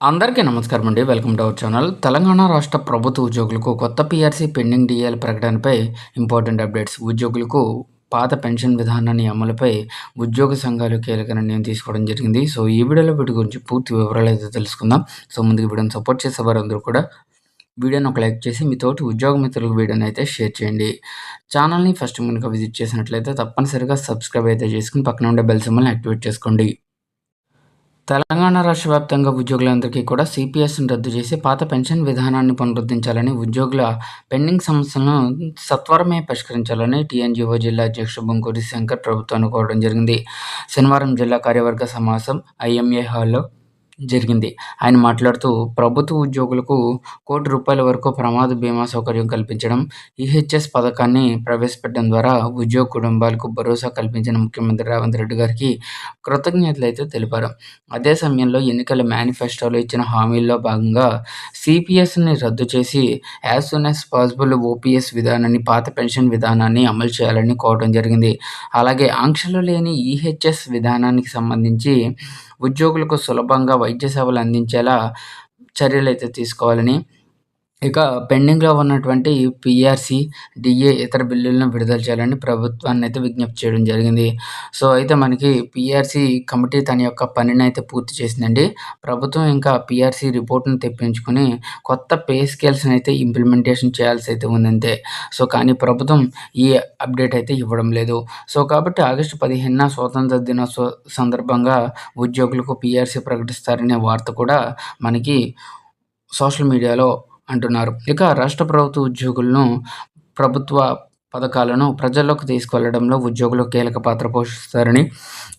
అందరికీ నమస్కారం అండి. Welcome to our channel. Telangana రాష్ట్ర ప్రభుత్వ ఉద్యోగులకు కొత్త పీఆర్సీ పెండింగ్ డీఏల ప్రకటనపై ఇంపార్టెంట్ అప్డేట్స్. ఉద్యోగులకు పాత పెన్షన్ విధానాన్ని అమలుపై ఉద్యోగ సంఘాలు కీలక నిర్ణయం తీసుకోవడం జరిగింది. సో ఈ వీడియోలో వీటి గురించి పూర్తి వివరాలు అయితే తెలుసుకుందాం. సో ముందుగా వీడియోని సపోర్ట్ చేసే వారందరూ కూడా వీడియోని ఒక లైక్ చేసి మీ తోటి ఉద్యోగ మిత్రులకు వీడియోని అయితే షేర్ చేయండి. ఛానల్ని ఫస్ట్ కనుక విజిట్ చేసినట్లయితే తప్పనిసరిగా సబ్స్క్రైబ్ అయితే చేసుకుని పక్కన ఉండే బెల్ సింబల్ని యాక్టివేట్ చేసుకోండి. తెలంగాణ రాష్ట్ర వ్యాప్తంగా ఉద్యోగులందరికీ కూడా సిపిఎస్‌ని రద్దు చేసి పాత పెన్షన్ విధానాన్ని పునరుద్ధరించాలని, ఉద్యోగుల పెండింగ్ సమస్యలను సత్వరమే పరిష్కరించాలని టీఎన్‌జీఓ జిల్లా అధ్యక్షుడు బొంకూరి శంకర్ ప్రభుత్వాన్ని కోరడం జరిగింది. శనివారం జిల్లా కార్యవర్గ సమావేశం ఐఎంఏ హాల్‌లో జరిగింది. ఆయన మాట్లాడుతూ ప్రభుత్వ ఉద్యోగులకు ₹1,00,00,000 వరకు ప్రమాద బీమా సౌకర్యం కల్పించడం, ఈహెచ్ఎస్ పథకాన్ని ప్రవేశపెట్టడం ద్వారా ఉద్యోగ కుటుంబాలకు భరోసా కల్పించిన ముఖ్యమంత్రి రేవంత్ రెడ్డి గారికి కృతజ్ఞతలైతే తెలిపారు. అదే సమయంలో ఎన్నికల మేనిఫెస్టోలో ఇచ్చిన హామీల్లో భాగంగా సిపిఎస్‌ని రద్దు చేసి as soon as possible OPS విధానాన్ని, పాత పెన్షన్ విధానాన్ని అమలు చేయాలని కోరడం జరిగింది. అలాగే ఆంక్షలు లేని ఈహెచ్ఎస్ విధానానికి సంబంధించి ఉద్యోగులకు సులభంగా వైద్య సేవలు అందించేలా చర్యలైతే తీసుకోవాలని, ఇక పెండింగ్‌లో ఉన్నటువంటి పీఆర్సీ, డీఏ ఇతర బిల్లులను విడుదల చేయాలని ప్రభుత్వాన్నయితే విజ్ఞప్తి చేయడం జరిగింది. సో, అయితే మనకి పీఆర్సీ కమిటీ తన యొక్క పనినైతే పూర్తి చేసిందండి. ప్రభుత్వం ఇంకా పీఆర్సీ రిపోర్ట్‌ని తెప్పించుకొని కొత్త పే స్కేల్స్‌నైతే ఇంప్లిమెంటేషన్ చేయాల్సయితే ఉందంతే. సో, కానీ ప్రభుత్వం ఈ అప్డేట్ అయితే ఇవ్వడం లేదు. సో, కాబట్టి ఆగస్టు 15న స్వాతంత్ర దినోత్సవ సందర్భంగా ఉద్యోగులకు పీఆర్సీ ప్రకటిస్తారనే వార్త కూడా మనకి సోషల్ మీడియాలో అంటున్నారు. ఇక రాష్ట్ర ప్రభుత్వ ఉద్యోగులను ప్రభుత్వ పథకాలను ప్రజల్లోకి తీసుకెళ్లడంలో ఉద్యోగులు కీలక పాత్ర పోషిస్తారని,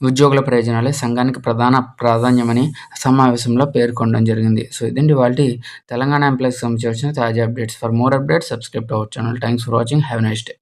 ఉద్యోగుల ప్రయోజనాలే సంఘానికి ప్రధాన ప్రాధాన్యమని సమావేశంలో పేర్కొనడం జరిగింది. సో ఇదండి ఇవాల్టి తెలంగాణ ఎంప్లాయీస్‌కి సంబంధించి వచ్చిన తాజా updates. For more updates subscribe to our channel. Thanks for watching. Have a nice day.